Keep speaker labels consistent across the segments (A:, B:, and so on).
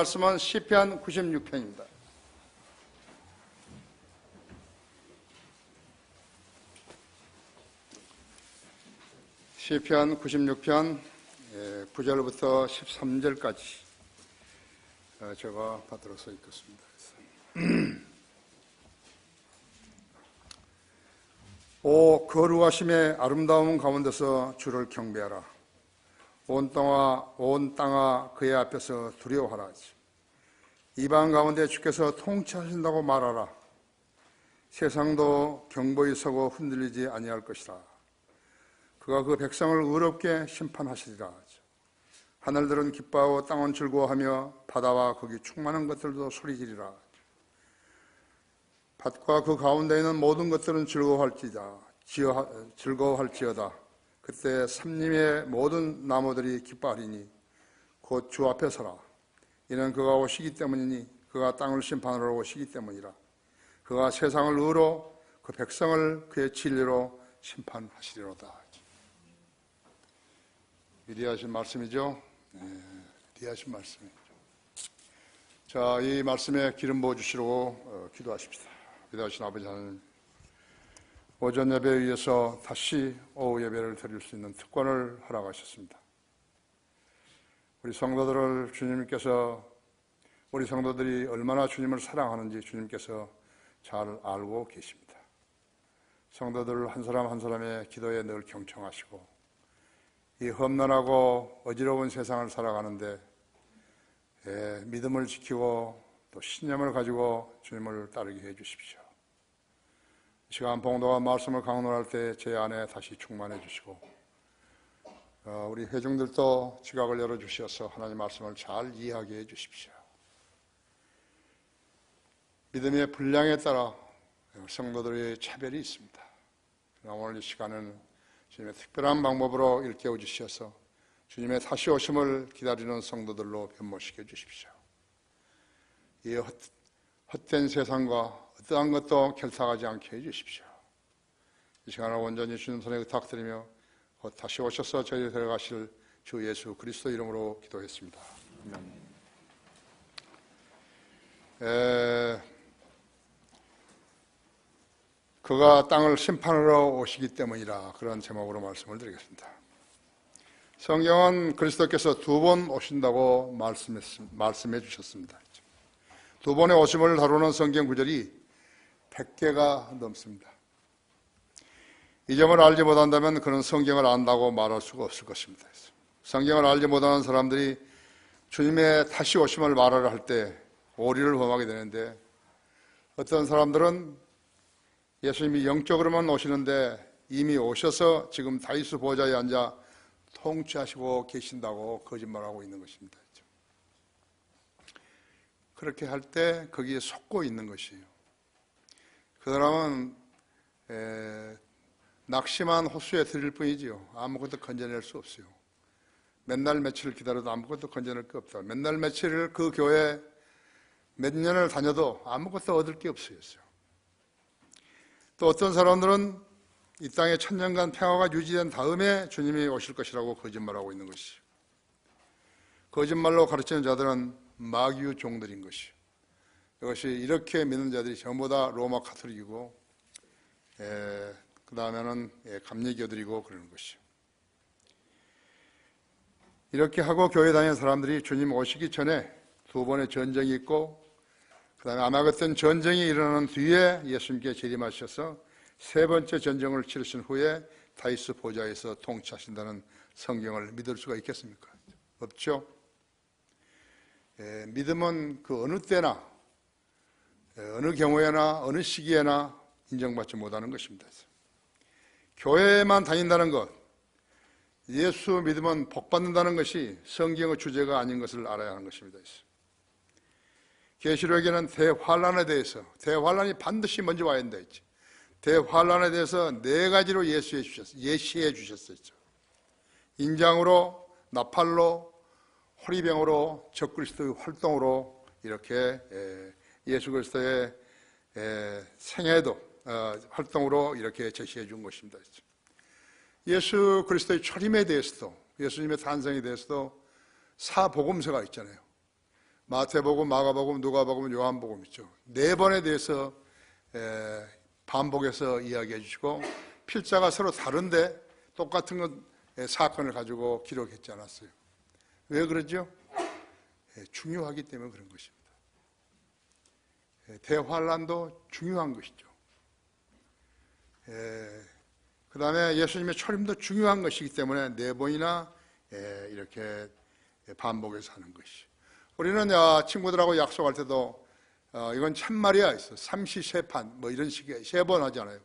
A: 말씀은 시편 96편입니다. 시편 96편 9절부터 13절까지 제가 받들어서 읽겠습니다. 오 거룩하심의 아름다움 가운데서 주를 경배하라. 온 땅아 그의 앞에서 두려워하라. 이방 가운데 주께서 통치하신다고 말하라. 세상도 경보히 서고 흔들리지 아니할 것이라. 그가 그 백성을 의롭게 심판하시리라. 하늘들은 기뻐하고 땅은 즐거워하며 바다와 거기 충만한 것들도 소리지리라. 밭과 그 가운데 있는 모든 것들은 즐거워할지어다. 그때 삼림의 모든 나무들이 기뻐하리니 곧 주 앞에 서라. 이는 그가 오시기 때문이니 그가 땅을 심판하러 오시기 때문이라. 그가 세상을 의로 그 백성을 그의 진리로 심판하시리로다. 위대하신 말씀이죠. 위대하신 말씀이죠. 자, 이 말씀에 기름 부어주시려고 기도하십시다. 위대하신 아버지 하나님, 오전 예배에 의해서 다시 오후 예배를 드릴 수 있는 특권을 허락하셨습니다. 우리 성도들이 얼마나 주님을 사랑하는지 주님께서 잘 알고 계십니다. 성도들 한 사람 한 사람의 기도에 늘 경청하시고 이 험난하고 어지러운 세상을 살아가는데 믿음을 지키고 또 신념을 가지고 주님을 따르게 해주십시오. 이 시간 봉도와 말씀을 강론할 때 제 안에 다시 충만해 주시고 우리 회중들도 지각을 열어주셔서 하나님 말씀을 잘 이해하게 해주십시오. 믿음의 분량에 따라 성도들의 차별이 있습니다. 오늘 이 시간은 주님의 특별한 방법으로 일깨워 주셔서 주님의 다시 오심을 기다리는 성도들로 변모시켜 주십시오. 이 헛된 세상과 어떠한 것도 결탁하지 않게 해주십시오. 이 시간을 온전히 주님 손에 의탁드리며 곧 다시 오셔서 저희를 데려가실 주 예수 그리스도 이름으로 기도했습니다. 그가 땅을 심판하러 오시기 때문이라, 그런 제목으로 말씀을 드리겠습니다. 성경은 그리스도께서 두 번 오신다고 말씀해 주셨습니다. 두 번의 오심을 다루는 성경 구절이 100개가 넘습니다. 이 점을 알지 못한다면 그는 성경을 안다고 말할 수가 없을 것입니다. 성경을 알지 못하는 사람들이 주님의 다시 오심을 말하려 할 때 오리를 범하게 되는데, 어떤 사람들은 예수님이 영적으로만 오시는데 이미 오셔서 지금 다윗의 보좌에 앉아 통치하시고 계신다고 거짓말하고 있는 것입니다. 그렇게 할 때 거기에 속고 있는 것이에요. 그 사람은 낙심한 호수에 들일 뿐이지요. 아무것도 건져낼 수 없어요. 맨날 며칠을 기다려도 아무것도 건져낼 게 없다. 맨날 며칠을 그 교회 몇 년을 다녀도 아무것도 얻을 게 없어요. 또 어떤 사람들은 이 땅에 천년간 평화가 유지된 다음에 주님이 오실 것이라고 거짓말하고 있는 것이죠. 거짓말로 가르치는 자들은 마귀의 종들인 것이요. 이것이 이렇게 믿는 자들이 전부 다 로마 카톨릭이고 그 다음에는 감리교들이고 그러는 것이요. 이렇게 하고 교회 다니는 사람들이 주님 오시기 전에 두 번의 전쟁이 있고 그 다음에 아마겟돈 전쟁이 일어나는 뒤에 예수님께 재림하셔서 세 번째 전쟁을 치르신 후에 다윗의 보좌에서 통치하신다는 성경을 믿을 수가 있겠습니까? 없죠. 믿음은 그 어느 때나 어느 경우에나 어느 시기에나 인정받지 못하는 것입니다. 교회에만 다닌다는 것, 예수 믿으면 복받는다는 것이 성경의 주제가 아닌 것을 알아야 하는 것입니다. 계시록에는 대환란에 대해서, 대환란이 반드시 먼저 와야 된다 했지. 대환란에 대해서 네 가지로 예시해 주셨어요. 인장으로, 나팔로, 호리병으로, 적그리스도의 활동으로 이렇게 예수 그리스도의 생애도 활동으로 이렇게 제시해 준 것입니다. 예수 그리스도의 초림에 대해서도, 예수님의 탄생에 대해서도 사복음서가 있잖아요. 마태복음, 마가복음, 누가복음, 요한복음 있죠. 네 번에 대해서 반복해서 이야기해 주시고 필자가 서로 다른데 똑같은 사건을 가지고 기록했지 않았어요. 왜 그러죠? 중요하기 때문에 그런 것입니다. 대환란도 중요한 것이죠. 그 다음에 예수님의 초림도 중요한 것이기 때문에 네 번이나 이렇게 반복해서 하는 것이. 우리는 친구들하고 약속할 때도 이건 참말이야 있어. 삼시세판 뭐 이런 식의 세 번 하잖아요.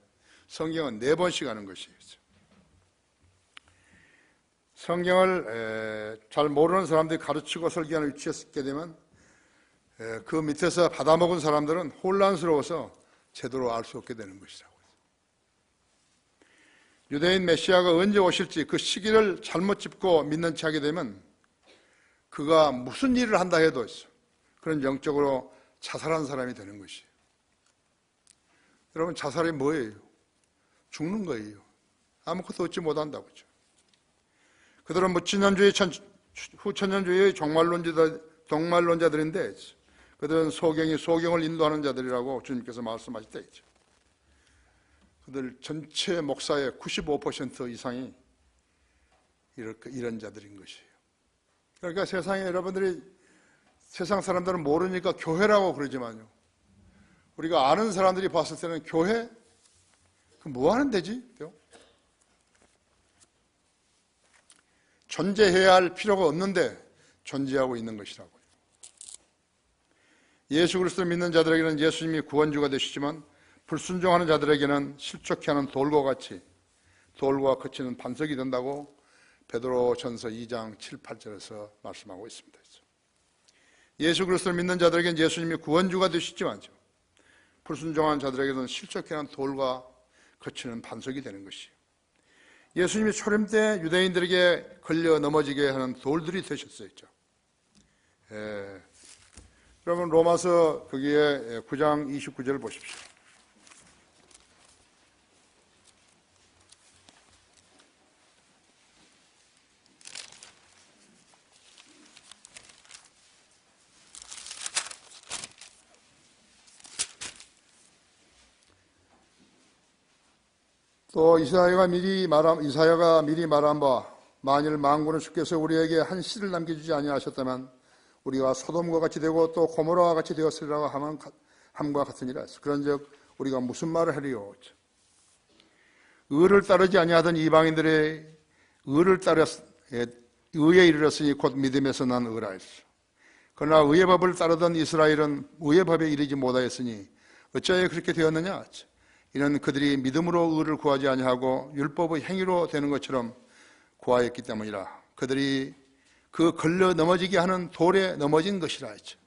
A: 성경은 네 번씩 하는 것이에요. 성경을 잘 모르는 사람들이 가르치고 설교하는 위치에 있게 되면 그 밑에서 받아먹은 사람들은 혼란스러워서 제대로 알 수 없게 되는 것이라고. 유대인 메시아가 언제 오실지 그 시기를 잘못 짚고 믿는 채 하게 되면 그가 무슨 일을 한다 해도 그런 영적으로 자살한 사람이 되는 것이에요. 여러분, 자살이 뭐예요? 죽는 거예요. 아무것도 얻지 못한다고죠. 그들은 무천년주의 후천년주의 종말론자들인데 그들은 소경을 인도하는 자들이라고 주님께서 말씀하실 때 있죠. 그들 전체 목사의 95% 이상이 이런 자들인 것이에요. 그러니까 세상 사람들은 모르니까 교회라고 그러지만요. 우리가 아는 사람들이 봤을 때는 교회? 그 뭐 하는 데지? 존재해야 할 필요가 없는데 존재하고 있는 것이라고요. 예수 그리스도를 믿는 자들에게는 예수님이 구원주가 되시지만 불순종하는 자들에게는 실족케 하는 돌과 거치는 반석이 된다고 베드로전서 2장 7, 8절에서 말씀하고 있습니다. 예수 그리스도를 믿는 자들에게는 예수님이 구원주가 되시지만 불순종하는 자들에게는 실족케 하는 돌과 거치는 반석이 되는 것이에요. 예수님이 초림 때 유대인들에게 걸려 넘어지게 하는 돌들이 되셨어요. 여러분 로마서 거기에 9장 29절 보십시오. 또 이사야가 미리 말한 바 만일 만군의 주께서 우리에게 한 씨를 남겨주지 아니하셨다면 우리가 소돔과 같이 되고 또 고모라와 같이 되었으리라고 함과 같으니라 했어. 그런즉 우리가 무슨 말을 하리요? 의를 따르지 아니하던 이방인들의 의에 이르렀으니 곧 믿음에서 난 의라 했어. 그러나 의의 법을 따르던 이스라엘은 의의 법에 이르지 못하였으니 어찌하여 그렇게 되었느냐? 이는 그들이 믿음으로 의를 구하지 아니하고 율법의 행위로 되는 것처럼 구하였기 때문이라. 그들이 그 걸려 넘어지게 하는 돌에 넘어진 것이라 했죠.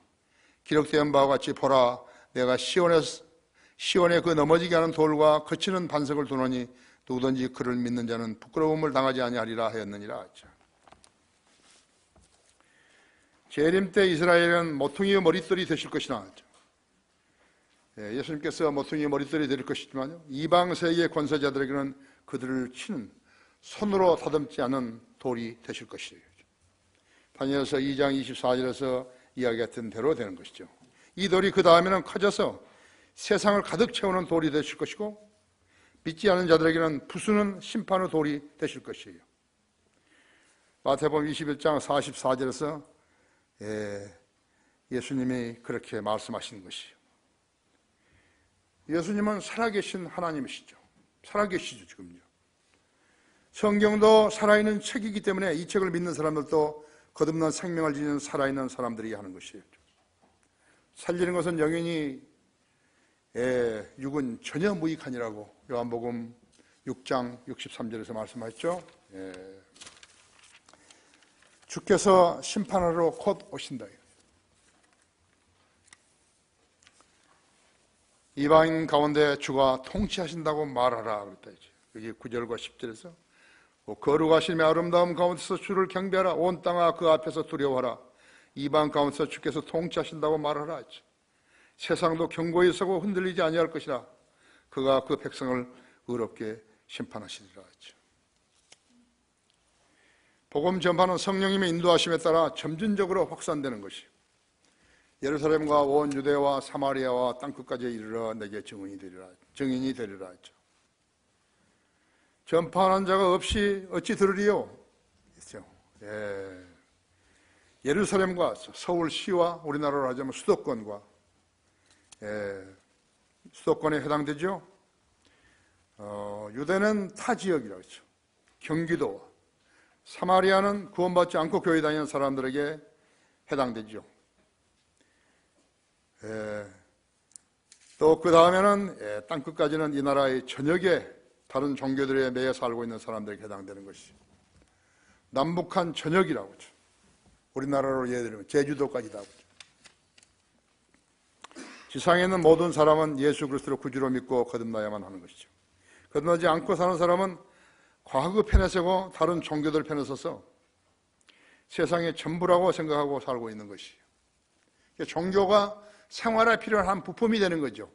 A: 기록된 바와 같이 보라, 내가 시온에 그 넘어지게 하는 돌과 거치는 반석을 두노니 누구든지 그를 믿는 자는 부끄러움을 당하지 아니하리라 하였느니라 했죠. 재림 때 이스라엘은 모퉁이의 머릿돌이 되실 것이라 했죠. 예수님께서 모퉁이의 머릿돌이 될 것이지만 이방 세계의 권세자들에게는 그들을 치는 손으로 다듬지 않은 돌이 되실 것이에요. 다니엘서 2장 24절에서 이야기했던 대로 되는 것이죠. 이 돌이 그 다음에는 커져서 세상을 가득 채우는 돌이 되실 것이고 믿지 않는 자들에게는 부수는 심판의 돌이 되실 것이에요. 마태복음 21장 44절에서 예수님이 그렇게 말씀하시는 것이에요. 예수님은 살아계신 하나님이시죠. 살아계시죠, 지금요. 성경도 살아있는 책이기 때문에 이 책을 믿는 사람들도 거듭난 생명을 지닌 살아있는 사람들이 하는 것이에요. 살리는 것은 영원히 육은 전혀 무익하니라고 요한복음 6장 63절에서 말씀하셨죠. 주께서 심판하러 곧 오신다. 이방인 가운데 주가 통치하신다고 말하라 그랬다. 여기 9절과 10절에서 거룩하심의 아름다움 가운데서 주를 경배하라. 온 땅아 그 앞에서 두려워하라. 이방 가운데서 주께서 통치하신다고 말하라 했죠. 세상도 경고히 서고 흔들리지 아니할 것이라. 그가 그 백성을 의롭게 심판하시리라 했죠. 복음 전파는 성령님의 인도하심에 따라 점진적으로 확산되는 것이에요. 예루살렘과 온 유대와 사마리아와 땅끝까지 이르러 내게 증인이 되리라 했죠. 전파하는 자가 없이 어찌 들으리요? 했죠. 예루살렘과 서울시와 우리나라로 하자면 수도권과 수도권에 해당되죠. 유대는 타 지역이라고 했죠. 경기도와 사마리아는 구원받지 않고 교회 다니는 사람들에게 해당되죠. 또 그 다음에는 땅끝까지는 이 나라의 전역에 다른 종교들에 매여 살고 있는 사람들에게 해당되는 것이 남북한 전역이라고 하죠. 우리나라로 예를 들면 제주도까지다. 지상에 있는 모든 사람은 예수 그리스도를 구주로 믿고 거듭나야만 하는 것이죠. 거듭나지 않고 사는 사람은 과거 편에 서고 다른 종교들 편에 서서 세상의 전부라고 생각하고 살고 있는 것이에요. 종교가 생활에 필요한 한 부품이 되는 거죠.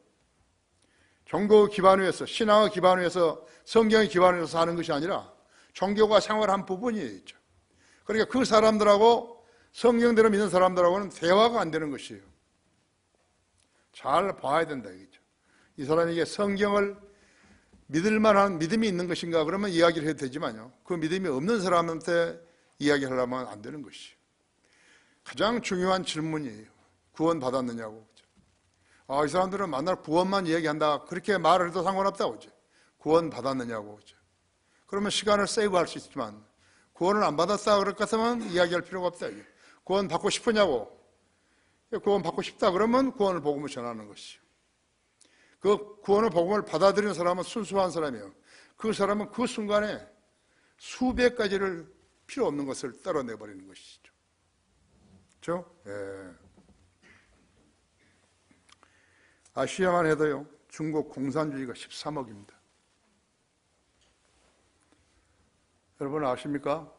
A: 종교 기반 위에서, 신앙의 기반 위에서, 성경의 기반 위에서 사는 것이 아니라 종교가 생활의 한 부분이에요. 그러니까 그 사람들하고 성경대로 믿는 사람들하고는 대화가 안 되는 것이에요. 잘 봐야 된다 이거죠. 이 사람에게 성경을 믿을 만한 믿음이 있는 것인가 그러면 이야기를 해도 되지만요. 그 믿음이 없는 사람한테 이야기하려면 안 되는 것이에요. 가장 중요한 질문이에요. 구원 받았느냐고. 이 사람들은 만날 구원만 이야기한다. 그렇게 말을 해도 상관없다고. 구원 받았느냐고. 그러면 시간을 세이브할 수 있지만 구원을 안 받았다 그럴 것 같으면 이야기할 필요가 없다. 구원 받고 싶으냐고. 구원 받고 싶다 그러면 구원을 복음을 전하는 것이죠. 그 구원의 복음을 받아들이는 사람은 순수한 사람이에요. 그 사람은 그 순간에 수백 가지를 필요 없는 것을 떨어내버리는 것이죠. 그렇죠? 아시아만 해도요, 중국 공산주의가 13억입니다. 여러분 아십니까?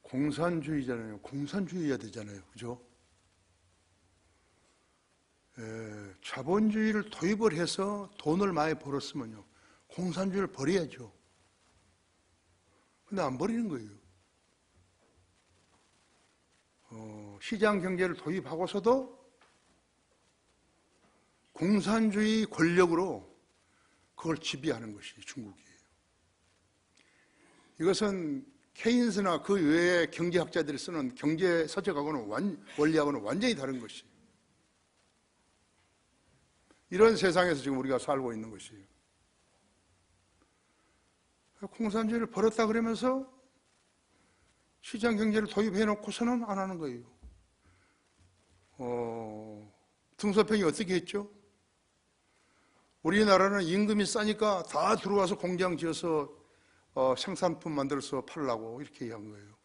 A: 공산주의잖아요. 공산주의야 되잖아요. 그죠? 자본주의를 도입을 해서 돈을 많이 벌었으면요, 공산주의를 버려야죠. 근데 안 버리는 거예요. 시장 경제를 도입하고서도 공산주의 권력으로 그걸 지배하는 것이 중국이에요. 이것은 케인스나 그 외의 경제학자들이 쓰는 경제 서적하고는 원리하고는 완전히 다른 것이에요. 이런 세상에서 지금 우리가 살고 있는 것이에요. 공산주의를 버렸다 그러면서 시장 경제를 도입해 놓고서는 안 하는 거예요. 등소평이 어떻게 했죠? 우리나라는 임금이 싸니까 다 들어와서 공장 지어서 생산품 만들어서 팔라고 이렇게 얘기한 거예요.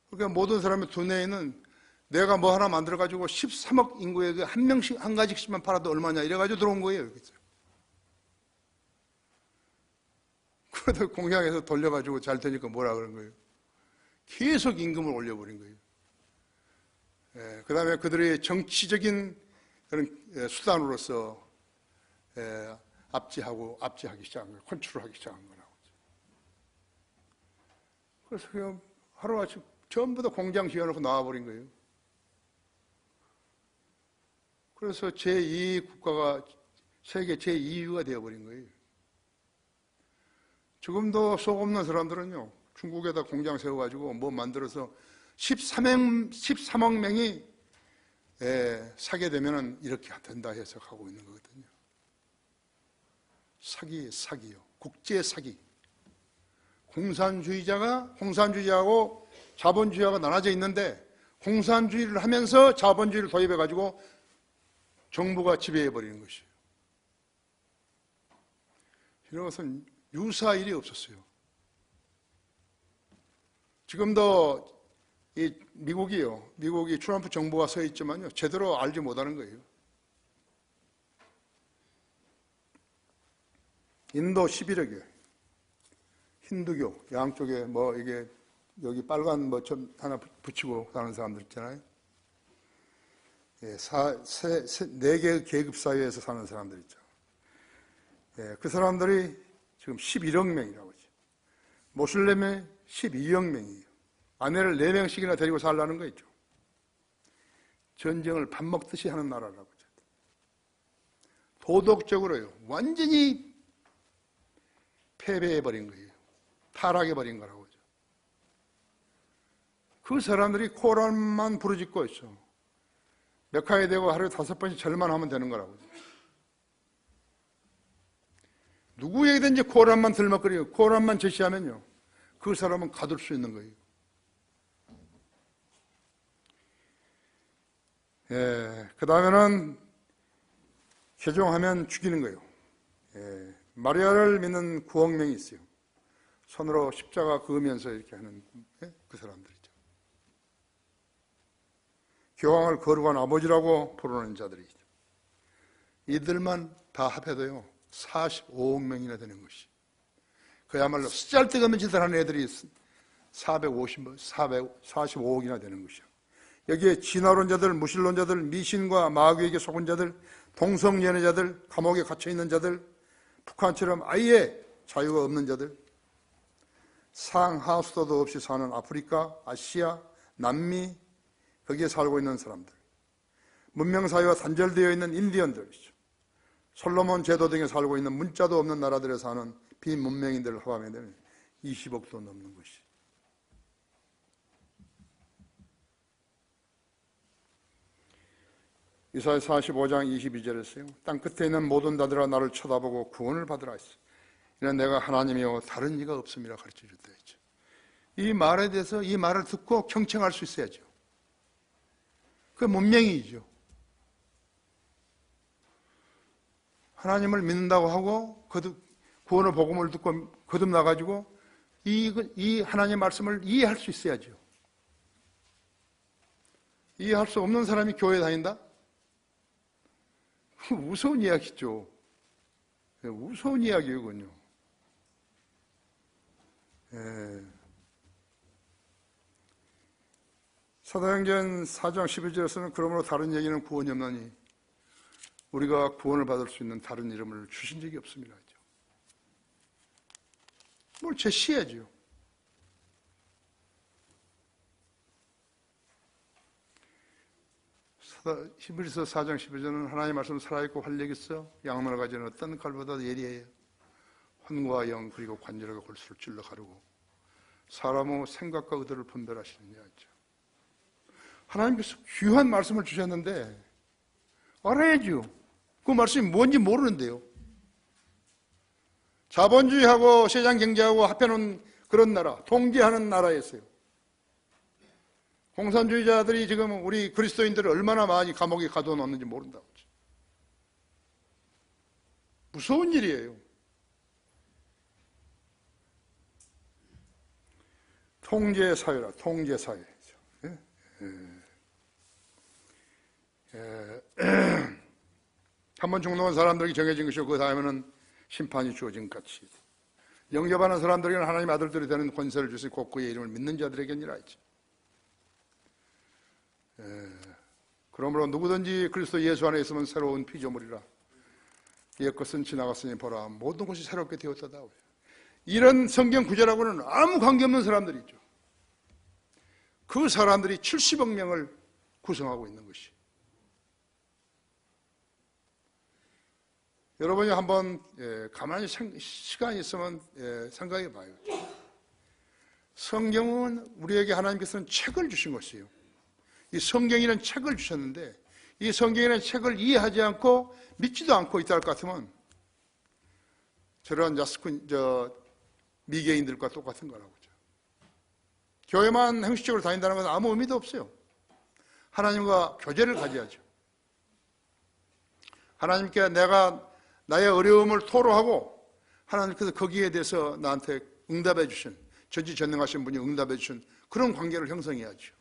A: 그러니까 모든 사람의 두뇌에는 내가 뭐 하나 만들어가지고 13억 인구에게 한 명씩, 한 가지씩만 팔아도 얼마냐 이래가지고 들어온 거예요. 그래도 공장에서 돌려가지고 잘 되니까 뭐라 그런 거예요? 계속 임금을 올려버린 거예요. 그 다음에 그들의 정치적인 그런 수단으로서 압제하기 시작한 거예요. 컨트롤하기 시작한 거라고. 그래서 그냥 하루아침 전부 다 공장 지어놓고 나와버린 거예요. 그래서 제2 국가가 세계 제2위가 되어버린 거예요. 지금도 속 없는 사람들은요, 중국에다 공장 세워가지고 뭐 만들어서 13억 명이 사게 되면은 이렇게 된다 해석하고 있는 거거든요. 사기요. 국제 사기. 공산주의하고 자본주의하고 나눠져 있는데 공산주의를 하면서 자본주의를 도입해가지고 정부가 지배해버리는 것이에요. 이런 것은 유사할 일이 없었어요. 지금도 미국이 트럼프 정부가 서 있지만요, 제대로 알지 못하는 거예요. 인도 11억이에요. 힌두교, 양쪽에 이게 여기 빨간 점 하나 붙이고 사는 사람들 있잖아요. 4개의 계급 사회에서 사는 사람들 있죠. 그 사람들이 지금 11억 명이라고 하죠. 모슬렘의 12억 명이에요. 아내를 4명씩이나 데리고 살라는 거죠. 전쟁을 밥 먹듯이 하는 나라라고. 도덕적으로요, 완전히 패배해버린 거예요. 타락해버린 거라고. 그 사람들이 코란만 부르짖고 있어. 메카에 대고 하루에 5번씩 절만 하면 되는 거라고. 누구에게든지 코란만 들먹거리고 코란만 제시하면요, 그 사람은 가둘 수 있는 거예요. 그 다음에는 개종하면 죽이는 거예요. 마리아를 믿는 9억 명이 있어요. 손으로 십자가 그으면서 이렇게 하는 그 사람들이죠. 교황을 거룩한 아버지라고 부르는 자들이죠. 이들만 다 합해도요 45억 명이나 되는 것이, 그야말로 쓰잘데없는 짓을 하는 애들이 445억이나 되는 것이요. 여기에 진화론자들, 무신론자들, 미신과 마귀에게 속은 자들, 동성연애자들, 감옥에 갇혀있는 자들, 북한처럼 아예 자유가 없는 자들, 상하수도도 없이 사는 아프리카, 아시아, 남미, 거기에 살고 있는 사람들, 문명사회와 단절되어 있는 인디언들이죠. 솔로몬 제도 등에 살고 있는 문자도 없는 나라들에 사는 비문명인들을 포함하면 20억도 넘는 것이. 이사야 45장 22절에서요. 땅 끝에 있는 모든 자들아 나를 쳐다보고 구원을 받으라 했어. 이는 내가 하나님이요 다른 이가 없음이라 가르쳐 줬다 했죠. 이 말에 대해서 이 말을 듣고 경청할 수 있어야죠. 그 문명이죠. 하나님을 믿는다고 하고 구원의 복음을 듣고 거듭나가지고 이 하나님의 말씀을 이해할 수 있어야죠. 이해할 수 없는 사람이 교회 다닌다? 무서운 이야기죠. 무서운 이야기예요, 그건요. 사도행전 4장 11절에서는 그러므로 다른 얘기는 구원이 없나니 우리가 구원을 받을 수 있는 다른 이름을 주신 적이 없습니다. 뭘 제시해야죠. 히브리서 4장 12절은 하나님의 말씀 살아있고 활력이 있어 양면을 가지는 어떤 칼보다 예리해요. 혼과 영 그리고 관절과 골수를 찔러 가르고 사람의 생각과 의도를 분별하시느냐 했죠. 하나님께서 귀한 말씀을 주셨는데 알아야죠. 그 말씀이 뭔지 모르는데요. 자본주의하고 시장 경제하고 합해놓은 그런 나라, 통제하는 나라였어요. 공산주의자들이 지금 우리 그리스도인들을 얼마나 많이 감옥에 가둬놓았는지 모른다고. 무서운 일이에요. 통제사회라, 통제사회죠. 한번 죽는 사람들에게 정해진 것이고 그 다음에는 심판이 주어진 같이 영접하는 사람들에게는 하나님의 아들들이 되는 권세를 주시 곧 그의 이름을 믿는 자들에게니라 했죠. 그러므로 누구든지 그리스도 예수 안에 있으면 새로운 피조물이라 옛것은 지나갔으니 보라 모든 것이 새롭게 되었다다. 이런 성경 구절하고는 아무 관계없는 사람들이죠. 그 사람들이 70억 명을 구성하고 있는 것이. 여러분이 한번 가만히 시간이 있으면 생각해 봐요. 성경은 우리에게 하나님께서는 책을 주신 것이에요. 이 성경이라는 책을 주셨는데 이 성경이라는 책을 이해하지 않고 믿지도 않고 있다 할 것 같으면 저런 미개인들과 똑같은 거라고. 교회만 형식적으로 다닌다는 것은 아무 의미도 없어요. 하나님과 교제를 가져야죠. 하나님께 내가 나의 어려움을 토로하고 하나님께서 거기에 대해서 나한테 응답해 주신, 전지전능하신 분이 응답해 주신 그런 관계를 형성해야죠.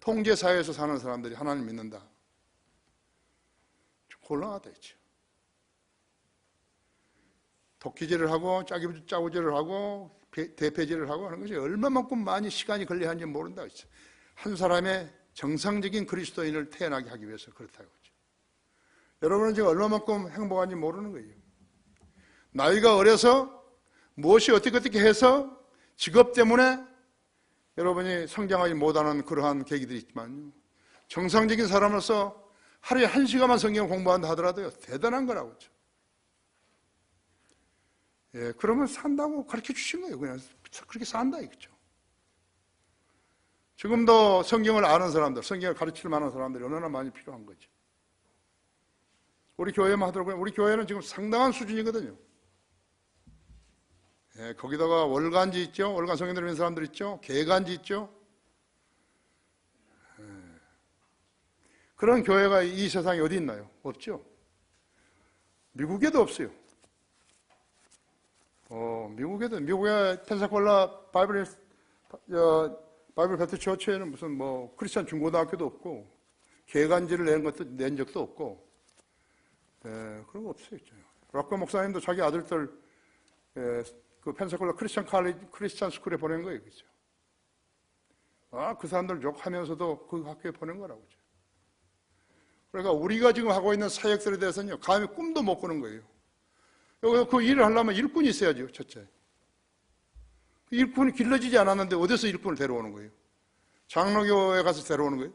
A: 통제사회에서 사는 사람들이 하나님 믿는다. 좀 곤란하다 했죠. 도끼질을 하고 짜고질을 하고 대패질을 하고 하는 것이 얼마만큼 많이 시간이 걸려야 하는지 모른다고 했죠. 한 사람의 정상적인 그리스도인을 태어나게 하기 위해서 그렇다고 했죠. 여러분은 지금 얼마만큼 행복한지 모르는 거예요. 나이가 어려서 무엇이 어떻게 해서 직업 때문에 여러분이 성장하지 못하는 그러한 계기들이 있지만 정상적인 사람으로서 하루에 1시간만 성경 공부한다 하더라도요 대단한 거라고. 예, 그러면 산다고 가르쳐 주신 거예요. 그냥 그렇게 산다 이거죠. 지금도 성경을 아는 사람들, 성경을 가르칠 만한 사람들이 얼마나 많이 필요한 거죠. 우리 교회만 하더라고요. 우리 교회는 지금 상당한 수준이거든요. 예, 거기다가 월간지 있죠. 월간 성경 들으는 사람들 있죠. 개간지 있죠. 예. 그런 교회가 이 세상에 어디 있나요? 없죠. 미국에도 없어요. 미국의 펜사콜라 바이블 베트 처치에는 무슨 뭐 크리스찬 중고등학교도 없고 개간지를 낸 적도 없고 그런 거 없어요. 락커 목사님도 자기 아들들 그 펜사콜라 크리스찬 스쿨에 보낸 거예요. 그죠? 그 사람들 욕하면서도 그 학교에 보낸 거라고. 그러니까 우리가 지금 하고 있는 사역들에 대해서는요, 감히 꿈도 못 꾸는 거예요. 그 일을 하려면 일꾼이 있어야죠, 첫째. 그 일꾼이 길러지지 않았는데 어디서 일꾼을 데려오는 거예요? 장로교회 가서 데려오는 거예요?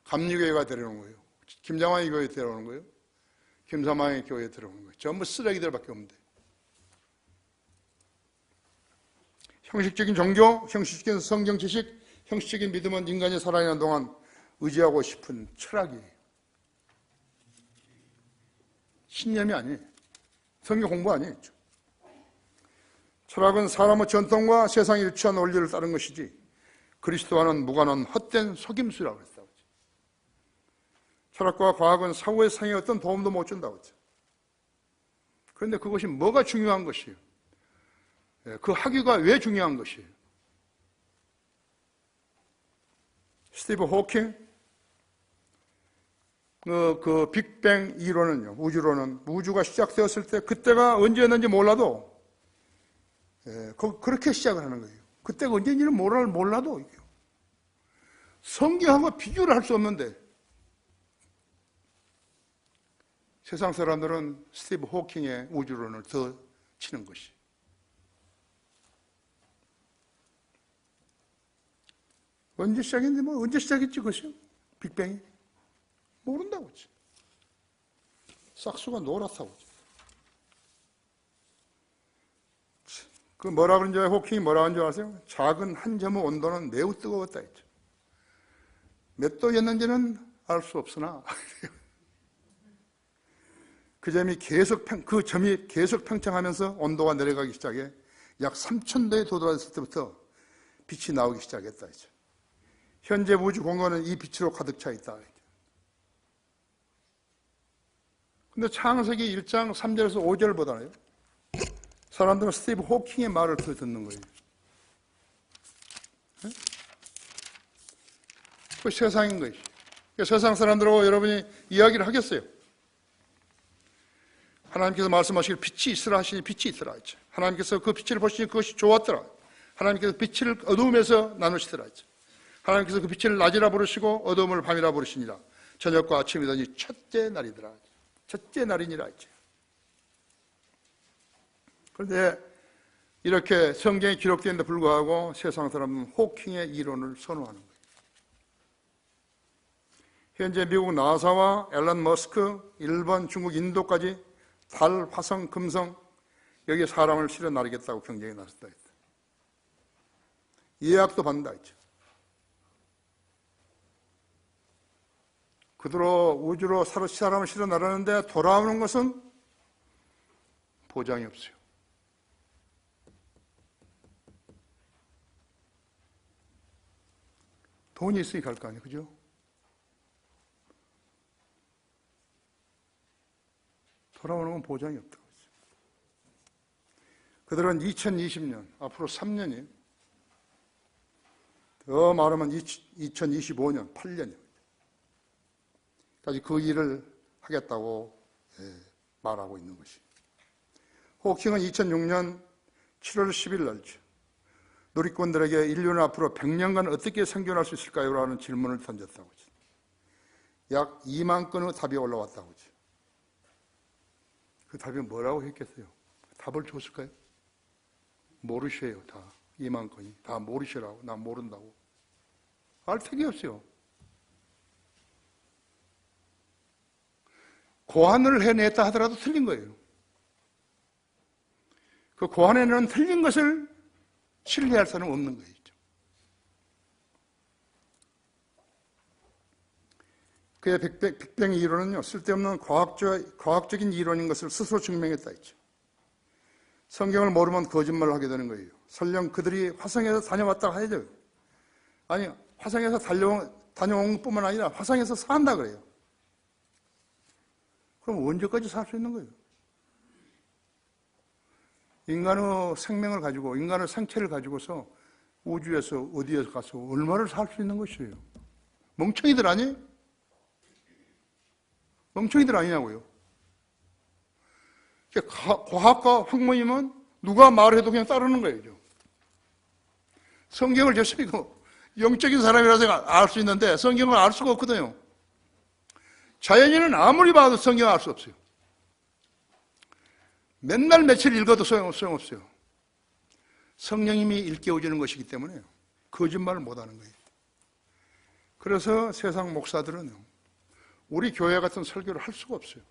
A: 감리교회가 데려오는 거예요? 김장환이 교회에 데려오는 거예요? 김사망의 교회에 데려오는 거예요? 전부 쓰레기들밖에 없는데. 형식적인 종교, 형식적인 성경 지식, 형식적인 믿음은 인간이 살아있는 동안 의지하고 싶은 철학이에요. 신념이 아니에요. 성경 공부 아니에요. 철학은 사람의 전통과 세상에 유치한 원리를 따른 것이지 그리스도와는 무관한 헛된 속임수라고 했다고. 철학과 과학은 사후의 상에 어떤 도움도 못 준다고 했죠. 그런데 그것이 뭐가 중요한 것이에요? 그 학위가 왜 중요한 것이에요? 스티브 호킹 그 빅뱅 이론은요, 우주론은 우주가 시작되었을 때 그때가 언제였는지 몰라도 그렇게 시작을 하는 거예요. 그때가 언제인지는 몰라도 성경하고 비교를 할 수 없는데 세상 사람들은 스티브 호킹의 우주론을 더 치는 것이. 언제 시작했는지 언제 시작했지 그것이? 빅뱅이? 모른다고 했지. 싹수가 노랗다고 했지. 그 뭐라 그런지 호킹이 뭐라 그런지 아세요? 작은 한 점의 온도는 매우 뜨거웠다 했죠. 몇 도였는지는 알 수 없으나 그 점이 계속 팽창하면서 온도가 내려가기 시작해 약 3000도에 도달했을 때부터 빛이 나오기 시작했다 했죠. 현재 우주 공간은 이 빛으로 가득 차 있다. 근데 창세기 1장 3절에서 5절보다는 사람들은 스티브 호킹의 말을 더 듣는 거예요. 그 세상인 것이. 세상 사람들하고 여러분이 이야기를 하겠어요. 하나님께서 말씀하시길 빛이 있으라 하시니 빛이 있더라 했죠. 하나님께서 그 빛을 보시니 그것이 좋았더라. 하나님께서 빛을 어두움에서 나누시더라 했죠. 하나님께서 그 빛을 낮이라 부르시고 어두움을 밤이라 부르시니라. 저녁과 아침이더니 첫째 날이더라. 첫째 날이니라 했죠. 그런데 이렇게 성경에 기록되는데 불구하고 세상 사람은 호킹의 이론을 선호하는 거예요. 현재 미국 나사와 앨런 머스크, 일본, 중국, 인도까지 달, 화성, 금성 여기에 사람을 실어 나르겠다고 경쟁에 나섰다 했다. 예약도 받는다 했죠. 그대로 우주로 사람을 실어 나르는데 돌아오는 것은 보장이 없어요. 돈이 있으니 갈 거 아니에요. 그죠? 돌아오는 건 보장이 없다고 했어요. 그들은 2020년, 앞으로 3년이에요. 더 말하면 2025년, 8년이에요. 까지 그 일을 하겠다고 말하고 있는 것이. 호킹은 2006년 7월 10일 날죠. 누리꾼들에게 인류는 앞으로 100년간 어떻게 생존할 수 있을까요? 라는 질문을 던졌다고 했죠. 약 2만 건의 답이 올라왔다고 했죠. 그 답이 뭐라고 했겠어요? 답을 줬을까요? 모르셔요. 다 이만큼이 다 모르시라고. 나 모른다고. 알 택이 없어요. 고안을 해냈다 하더라도 틀린 거예요. 그 고안에는 틀린 것을 신뢰할 사람은 없는 거예요. 그의 빅뱅 이론은요, 쓸데없는 과학적인 이론인 것을 스스로 증명했다 했죠. 성경을 모르면 거짓말을 하게 되는 거예요. 설령 그들이 화성에서 다녀왔다고 하죠. 아니, 화성에서 다녀온 뿐만 아니라 화성에서 산다 그래요. 그럼 언제까지 살 수 있는 거예요? 인간의 생명을 가지고, 인간의 생체를 가지고서 우주에서 어디에서 가서 얼마를 살 수 있는 것이에요? 멍청이들 아니에요? 멍청이들 아니냐고요. 과학과 학문이면 누가 말해도 그냥 따르는 거예요. 성경을 열심히 영적인 사람이라서 알 수 있는데 성경을 알 수가 없거든요. 자연인은 아무리 봐도 성경을 알 수 없어요. 맨날 며칠 읽어도 소용없어요. 성령님이 일깨워주는 것이기 때문에 거짓말을 못하는 거예요. 그래서 세상 목사들은 우리 교회 같은 설교를 할 수가 없어요.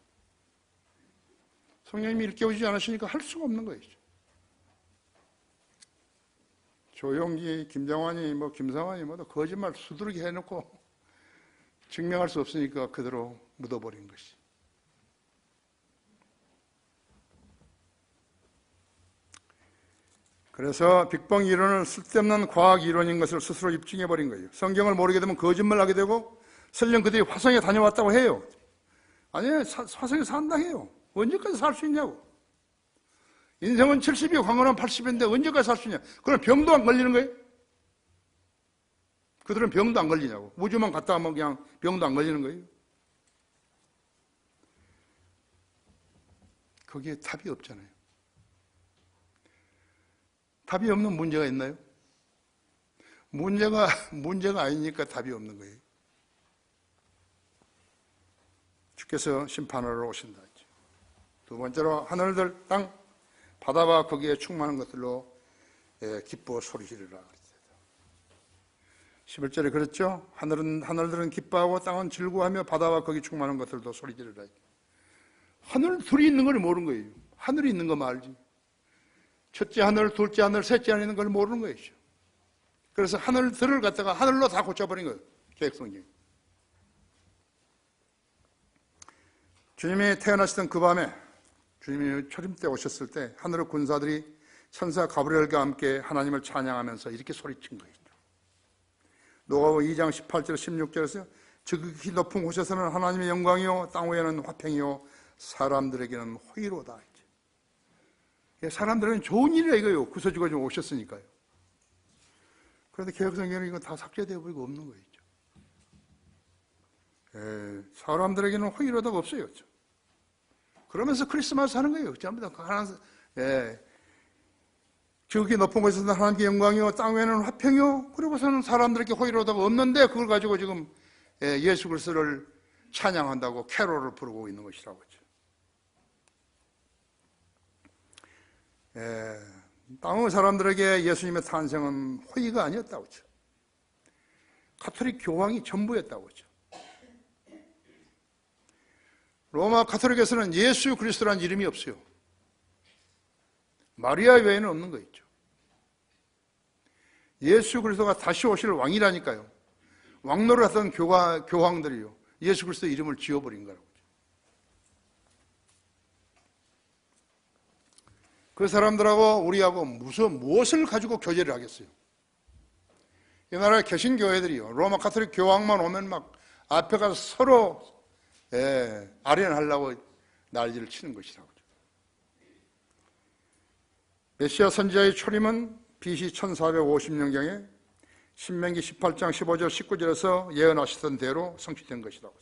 A: 성령님이 일깨워주지 않으시니까 할 수가 없는 거예요. 조용기, 김정환이, 김상환이 거짓말 수두룩이 해놓고 증명할 수 없으니까 그대로 묻어버린 것이. 그래서 빅뱅 이론은 쓸데없는 과학 이론인 것을 스스로 입증해버린 거예요. 성경을 모르게 되면 거짓말하게 되고 설령 그들이 화성에 다녀왔다고 해요. 아니에요. 화성에 산다 해요. 언제까지 살 수 있냐고. 인생은 70이고 광원은 80인데 언제까지 살 수 있냐. 그럼 병도 안 걸리는 거예요? 그들은 병도 안 걸리냐고. 우주만 갔다 오면 그냥 병도 안 걸리는 거예요? 거기에 답이 없잖아요. 답이 없는 문제가 있나요? 문제가 아니니까 답이 없는 거예요. 주께서 심판하러 오신다. 두 번째로 하늘들, 땅, 바다와 거기에 충만한 것들로 기뻐 소리 지르라. 11절에 그랬죠? 하늘들은 기뻐하고 땅은 즐거워하며 바다와 거기 충만한 것들도 소리 지르라. 하늘 둘이 있는 걸 모르는 거예요. 하늘이 있는 거 알지. 첫째 하늘, 둘째 하늘, 셋째 하늘 있는 걸 모르는 거예요. 그래서 하늘들을 갖다가 하늘로 다 고쳐버린 거예요. 계획성경. 주님이 태어나시던 그 밤에 주님이 초림 때 오셨을 때 하늘의 군사들이 천사 가브리엘과 함께 하나님을 찬양하면서 이렇게 소리친 거예요. 노아복 2장 18절 16절에서 지극히 높은 곳에서는 하나님의 영광이요 땅 위에는 화평이요 사람들에게는 호의로다. 사람들에게는 좋은 일이라 이거예요. 구세주가 좀 오셨으니까요. 그런데 개혁성경은 이거 다 삭제되어 버리고 없는 거예요. 사람들에게는 호의로다가 없어요. 그러면서 크리스마스 하는 거예요. 전부 다 지극히 높은 곳에서는 하나님께 영광이요 땅 위에는 화평이요 그리고서는 사람들에게 호의로다가 없는데 그걸 가지고 지금 예수 그리스도를 찬양한다고 캐롤을 부르고 있는 것이라고 하죠. 땅의 사람들에게 예수님의 탄생은 호의가 아니었다고 하죠. 가톨릭 교황이 전부였다고 하죠. 로마 가톨릭에서는 예수 그리스도라는 이름이 없어요. 마리아 외에는 없는 거 있죠. 예수 그리스도가 다시 오실 왕이라니까요. 왕노를 하던 교황들이요. 예수 그리스도 이름을 지어버린 거라고. 그 사람들하고 우리하고 무엇을 가지고 교제를 하겠어요? 이 나라에 계신 교회들이요. 로마 가톨릭 교황만 오면 막 앞에 가서 서로 아련하려고 난리를 치는 것이라고. 메시아 선지자의 초림은 BC 1450년경에 신명기 18장 15절 19절에서 예언하시던 대로 성취된 것이라고.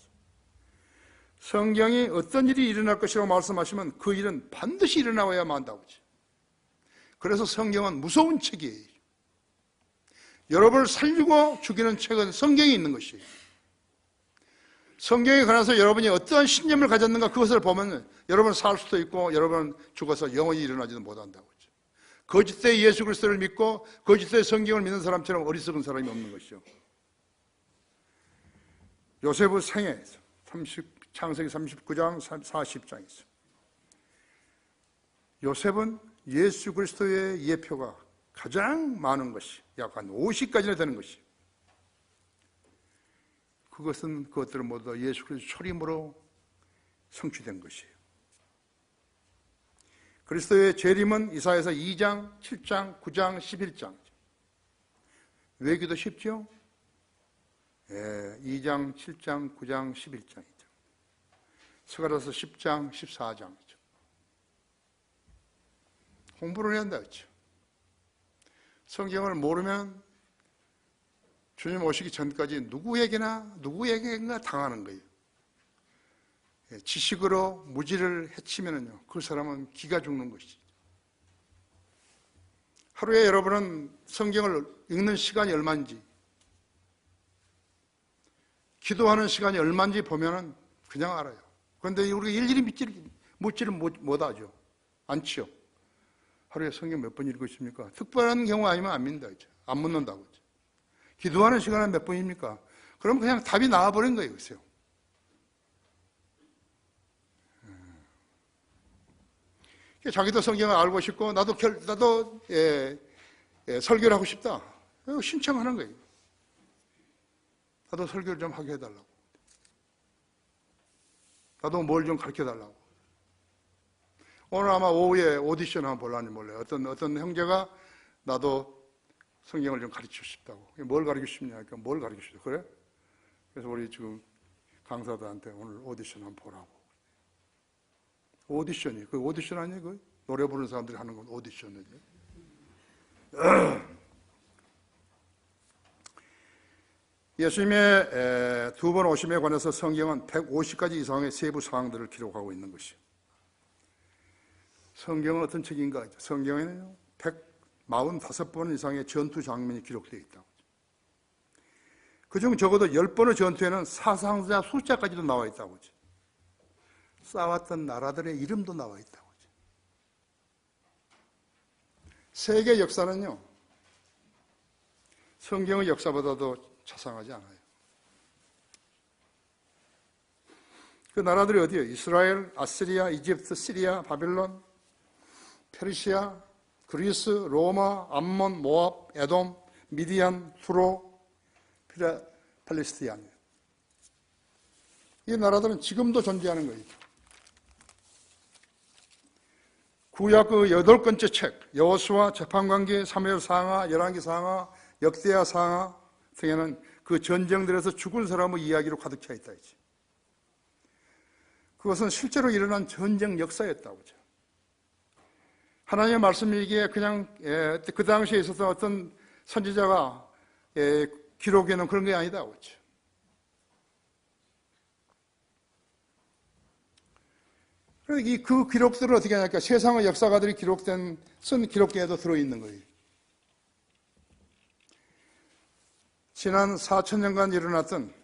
A: 성경이 어떤 일이 일어날 것이라고 말씀하시면 그 일은 반드시 일어나야만 한다고. 그래서 성경은 무서운 책이에요. 여러분을 살리고 죽이는 책은 성경에 있는 것이에요. 성경에 관해서 여러분이 어떠한 신념을 가졌는가 그것을 보면 여러분은 살 수도 있고 여러분은 죽어서 영원히 일어나지도 못한다고. 거짓의 예수 그리스도를 믿고 거짓의 성경을 믿는 사람처럼 어리석은 사람이 없는 것이죠. 요셉의 생애 창세기 39장 40장에 있어. 요셉은 예수 그리스도의 예표가 가장 많은 것이 약 한 50가지나 되는 것이. 그것들은 모두 다 예수 그리스도 초림으로 성취된 것이에요. 그리스도의 재림은 이사야서 2장, 7장, 9장, 11장. 외기도 쉽죠? 예, 2장, 7장, 9장, 11장이죠. 스가랴서 10장, 14장이죠. 공부를 해야 한다 했죠. 성경을 모르면 주님 오시기 전까지 누구에게나 당하는 거예요. 지식으로 무지를 해치면은요, 그 사람은 기가 죽는 것이죠. 하루에 여러분은 성경을 읽는 시간이 얼마인지, 기도하는 시간이 얼마인지 보면은 그냥 알아요. 그런데 우리가 일일이 묻지를 못하죠. 않지요. 하루에 성경 몇 번 읽으십니까? 특별한 경우 아니면 안 믿는다. 안 묻는다고. 기도하는 시간은 몇 번입니까? 그럼 그냥 답이 나와버린 거예요. 글쎄요. 자기도 성경을 알고 싶고 나도 설교를 하고 싶다. 신청하는 거예요. 나도 설교를 좀 하게 해달라고. 나도 뭘 좀 가르쳐달라고. 오늘 아마 오후에 오디션 한번 볼라니 몰라요. 어떤 형제가 나도 성경을 좀 가르치고 싶다고. 뭘 가르치고 싶냐? 그러니까 뭘 가르치고 싶다. 그래? 그래서 우리 지금 강사들한테 오늘 오디션 한번 보라고. 오디션이, 그 오디션 아니에요? 그 노래 부르는 사람들이 하는 건 오디션이지. 예수님의 두 번 오심에 관해서 성경은 150가지 이상의 세부 사항들을 기록하고 있는 것이에요. 성경은 어떤 책인가? 성경에는 145번 이상의 전투 장면이 기록되어 있다고. 그중 적어도 10번의 전투에는 사상자 숫자까지도 나와 있다고. 싸웠던 나라들의 이름도 나와 있다고. 세계 역사는요, 성경의 역사보다도 자상하지 않아요. 그 나라들이 어디예요? 이스라엘, 아시리아, 이집트, 시리아, 바빌론, 페르시아, 그리스, 로마, 암몬, 모압, 에돔, 미디안, 수로, 팔레스타인. 이 나라들은 지금도 존재하는 거예요. 구약 그 8권째 책, 여호수아, 재판관계, 사무엘 상하, 열왕기 상하, 역대하 상하 등에는 그 전쟁들에서 죽은 사람의 이야기로 가득 차 있다. 그것은 실제로 일어난 전쟁 역사였다고. 하나님의 말씀이기에 그냥 그 당시에 있었던 어떤 선지자가 기록해놓은 그런 게 아니다. 그 기록들을 어떻게 하냐니까 세상의 역사가들이 쓴 기록계에도 들어있는 거예요. 지난 4,000년간 일어났던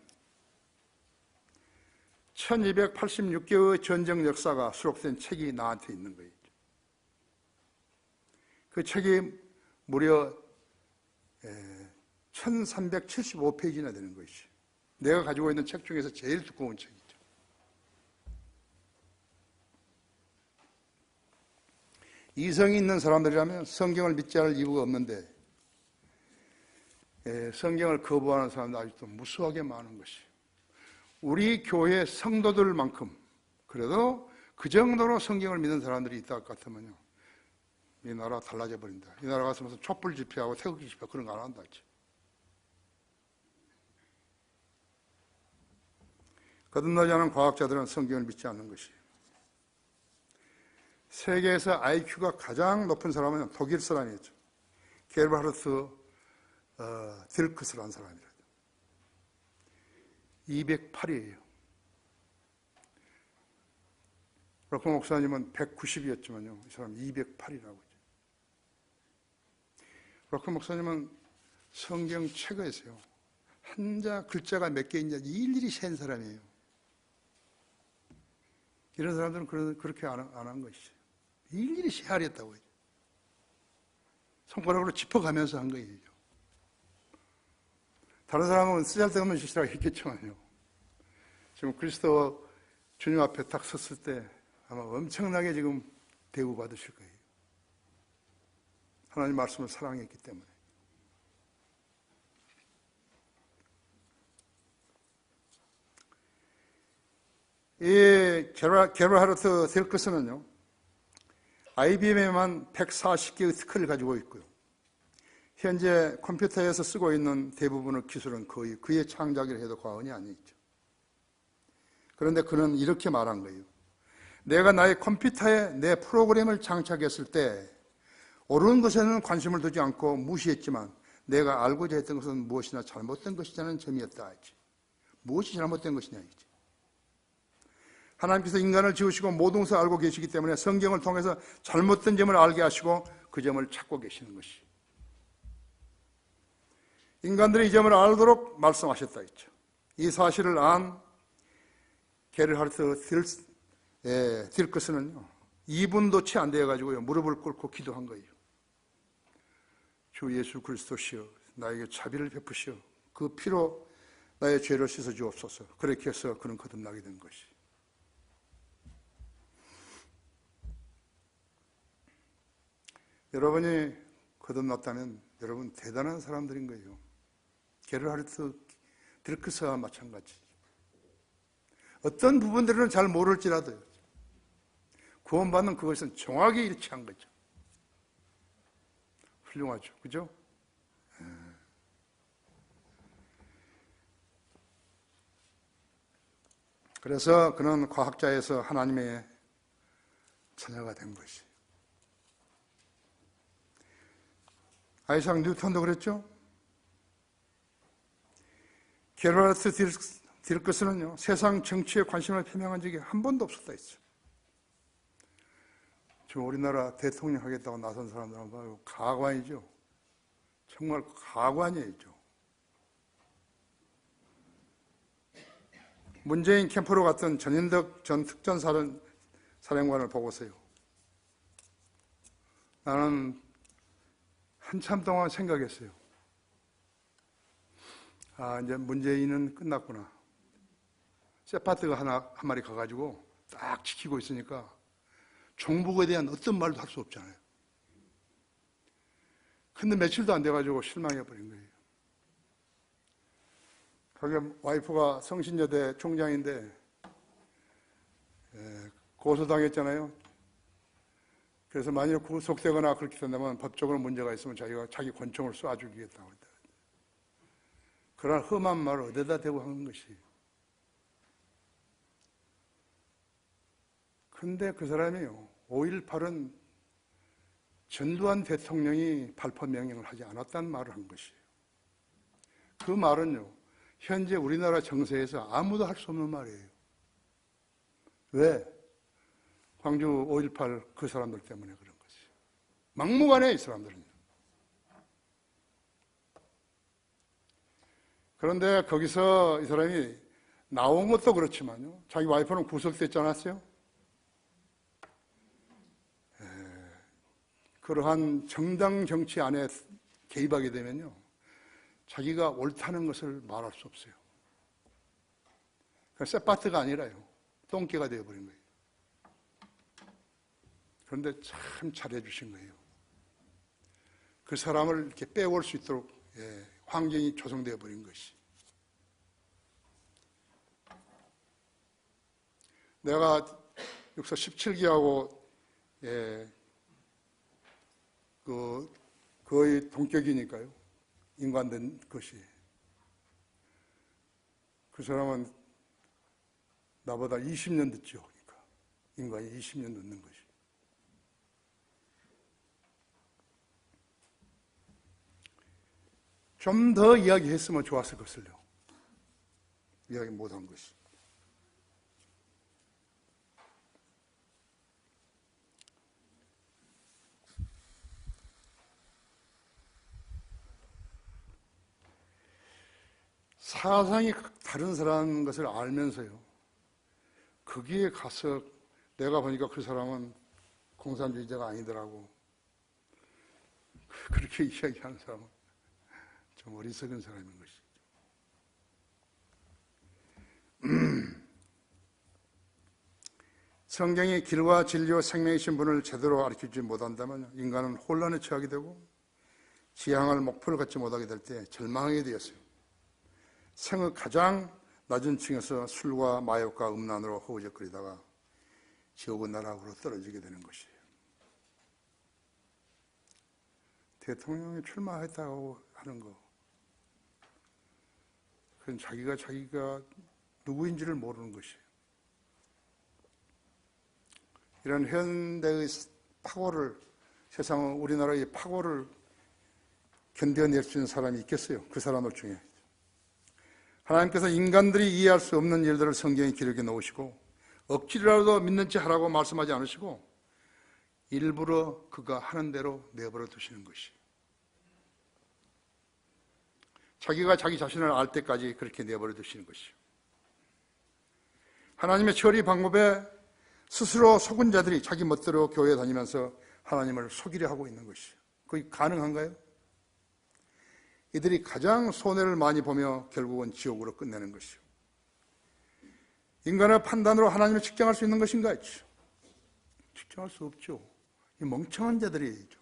A: 1286개의 전쟁 역사가 수록된 책이 나한테 있는 거예요. 그 책이 무려 1375페이지나 되는 것이죠. 내가 가지고 있는 책 중에서 제일 두꺼운 책이죠. 이성이 있는 사람들이라면 성경을 믿지 않을 이유가 없는데 성경을 거부하는 사람들 아직도 무수하게 많은 것이에요. 우리 교회 성도들만큼 그래도 그 정도로 성경을 믿는 사람들이 있다 같으면요, 이 나라 달라져 버린다. 이 나라 가서 무슨 촛불 집회하고 태극기 집회 그런 거 안 한다. 거듭나지 않은 과학자들은 성경을 믿지 않는 것이에요. 세계에서 IQ가 가장 높은 사람은 독일 사람이었죠. 게르하르트 딜크스라는 사람이래요. 208이에요. 로크 목사님은 190이었지만요, 이 사람 208이라고. 로크 목사님은 성경 책에서요, 한자 글자가 몇 개 있는지 일일이 센 사람이에요. 이런 사람들은 그렇게 안 한 것이죠. 일일이 헤아렸다고요. 손가락으로 짚어가면서 한 거예요. 다른 사람은 쓰잘데없는 짓이라고 했겠지만요. 지금 그리스도 주님 앞에 딱 섰을 때 아마 엄청나게 지금 대우받으실 거예요. 하나님 말씀을 사랑했기 때문에. 이 게르하르트 딜크스는요, IBM에만 140개의 특허를 가지고 있고요. 현재 컴퓨터에서 쓰고 있는 대부분의 기술은 거의 그의 창작이라 해도 과언이 아니죠. 그런데 그는 이렇게 말한 거예요. 내가 나의 컴퓨터에 내 프로그램을 장착했을 때 옳은 것에는 관심을 두지 않고 무시했지만 내가 알고자 했던 것은 무엇이나 잘못된 것이라는 점이었다 하지. 무엇이 잘못된 것이냐 이지. 하나님께서 인간을 지으시고 모든 것을 알고 계시기 때문에 성경을 통해서 잘못된 점을 알게 하시고 그 점을 찾고 계시는 것이. 인간들이 이 점을 알도록 말씀하셨다 했죠. 이 사실을 안 게르하르트 딜크스는요, 2분도 채 안 되어가지고요, 무릎을 꿇고 기도한 거예요. 주 예수 그리스도시여, 나에게 자비를 베푸시어 그 피로 나의 죄를 씻어 주옵소서. 그렇게 해서 그는 거듭나게 된 것이. 여러분이 거듭났다면 여러분 대단한 사람들인 거예요. 게르하르트 딜크스와 마찬가지. 어떤 부분들은 잘 모를지라도요, 구원받는 그것은 정확히 일치한 거죠. 훌륭하죠. 그죠? 그래서 그는 과학자에서 하나님의 자녀가 된 것이. 아이작 뉴턴도 그랬죠? 게르하르트 딜크스는요, 세상 정치에 관심을 표명한 적이 한 번도 없었다 했어요. 지금 우리나라 대통령 하겠다고 나선 사람들은 봐요. 가관이죠. 정말 가관이죠. 문재인 캠프로 갔던 전인덕 전 특전사령관을 보고서요, 나는 한참 동안 생각했어요. 아, 이제 문재인은 끝났구나. 세파트가 한 마리 가가지고 딱 지키고 있으니까 종북에 대한 어떤 말도 할 수 없잖아요. 근데 며칠도 안 돼가지고 실망해버린 거예요. 거기 와이프가 성신여대 총장인데 고소당했잖아요. 그래서 만일 구속되거나 그렇게 된다면 법적으로 문제가 있으면 자기가 자기 권총을 쏴주겠다고 했다. 그런 험한 말을 어디다 대고 하는 것이. 근데 그 사람이요, 5.18은 전두환 대통령이 발포 명령을 하지 않았다는 말을 한 것이에요. 그 말은요, 현재 우리나라 정세에서 아무도 할 수 없는 말이에요. 왜? 광주 5.18 그 사람들 때문에 그런 거지. 막무가내 이 사람들은. 그런데 거기서 이 사람이 나온 것도 그렇지만요, 자기 와이프는 구속됐지 않았어요? 그러한 정당 정치 안에 개입하게 되면요, 자기가 옳다는 것을 말할 수 없어요. 세파트가 아니라요, 똥개가 되어버린 거예요. 그런데 참 잘해주신 거예요. 그 사람을 이렇게 빼올 수 있도록 환경이 조성되어 버린 것이. 내가 육서 17기하고 거의 동격이니까요, 인간된 것이. 그 사람은 나보다 20년 늦죠. 그러니까 인간이 20년 늦는 것이. 좀 더 이야기했으면 좋았을 것을요. 이야기 못한 것이. 사상이 다른 사람인 것을 알면서요, 거기에 가서 내가 보니까 그 사람은 공산주의자가 아니더라고. 그렇게 이야기하는 사람은 좀 어리석은 사람인 것이죠. 성경이 길과 진리와 생명이신 분을 제대로 가르치지 못한다면 인간은 혼란에 처하게 되고 지향할 목표를 갖지 못하게 될 때 절망하게 되었어요. 생의 가장 낮은 층에서 술과 마약과 음란으로 허우적거리다가 지옥의 나락으로 떨어지게 되는 것이에요. 대통령이 출마했다고 하는 거, 그건 자기가 누구인지를 모르는 것이에요. 이런 현대의 파고를, 세상은 우리나라의 파고를 견뎌낼 수 있는 사람이 있겠어요? 그 사람들 중에. 하나님께서 인간들이 이해할 수 없는 일들을 성경에 기록해 놓으시고 억지로라도 믿는 체 하라고 말씀하지 않으시고 일부러 그가 하는 대로 내버려 두시는 것이에요. 자기가 자기 자신을 알 때까지 그렇게 내버려 두시는 것이에요. 하나님의 처리 방법에 스스로 속은 자들이 자기 멋대로 교회에 다니면서 하나님을 속이려 하고 있는 것이에요. 그게 가능한가요? 이들이 가장 손해를 많이 보며 결국은 지옥으로 끝내는 것이요. 인간의 판단으로 하나님을 측정할 수 있는 것인가? 측정할 수 없죠. 이 멍청한 자들이죠.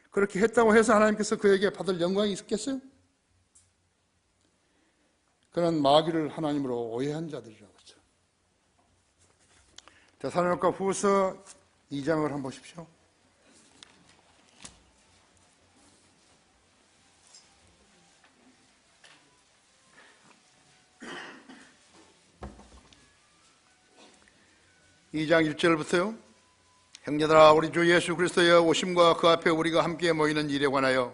A: 그렇게 했다고 해서 하나님께서 그에게 받을 영광이 있겠어요? 그는 마귀를 하나님으로 오해한 자들이라고 했죠. 데살로니가 후서 2장을 한번 보십시오. (2장 1절부터요) 형제들아, 우리 주 예수 그리스도의 오심과 그 앞에 우리가 함께 모이는 일에 관하여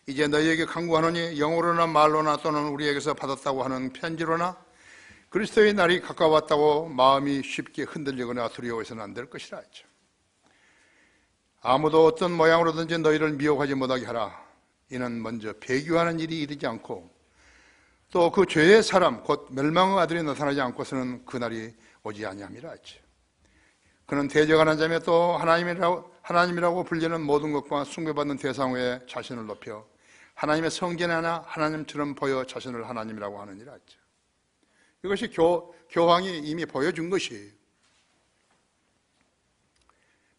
A: 이제 너희에게 간구하노니 영어로나 말로나 또는 우리에게서 받았다고 하는 편지로나 그리스도의 날이 가까웠다고 마음이 쉽게 흔들리거나 두려워해서는 안 될 것이라 했죠. 아무도 어떤 모양으로든지 너희를 미혹하지 못하게 하라. 이는 먼저 배교하는 일이 이르지 않고 또 그 죄의 사람 곧 멸망의 아들이 나타나지 않고서는 그 날이 오지 아니함이라 했죠. 그는 대적하는 자며 또 하나님이라고 불리는 모든 것과 숭배받는 대상 외에 자신을 높여 하나님의 성전에 하나 하나님처럼 보여 자신을 하나님이라고 하느니라 했죠. 이것이 교황이 이미 보여준 것이에요.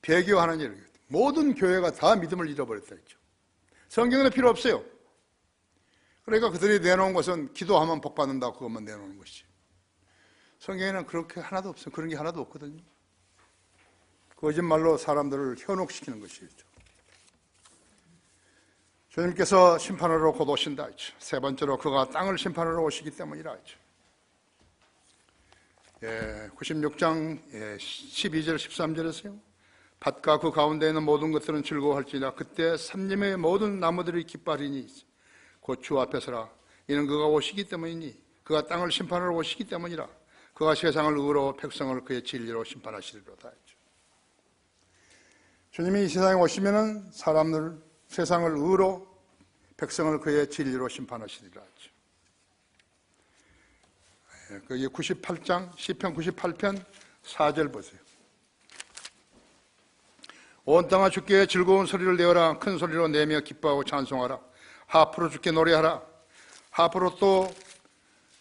A: 배교하는 일, 모든 교회가 다 믿음을 잃어버렸다 했죠. 성경에는 필요 없어요. 그러니까 그들이 내놓은 것은 기도하면 복받는다고 그것만 내놓는 것이죠. 성경에는 그렇게 하나도 없어요. 그런 게 하나도 없거든요. 거짓말로 사람들을 현혹시키는 것이죠. 주님께서 심판하러 곧 오신다 했죠. 세 번째로 그가 땅을 심판하러 오시기 때문이라 했죠. 96장 12절 13절에서요. 밭과 그 가운데 있는 모든 것들은 즐거워할지니라. 그때 산림의 모든 나무들이 기뻐하리니 곧 주 앞에서라. 이는 그가 오시기 때문이니 그가 땅을 심판하러 오시기 때문이라. 그가 세상을 의로 백성을 그의 진리로 심판하시리로다 했죠. 주님이 이 세상에 오시면은 사람들 세상을 의로 백성을 그의 진리로 심판하시리라 했죠. 그게 98장 시편 98편 4절 보세요. 온 땅아 주께 즐거운 소리를 내어라. 큰 소리로 내며 기뻐하고 찬송하라. 하프로 주께 노래하라. 하프로 또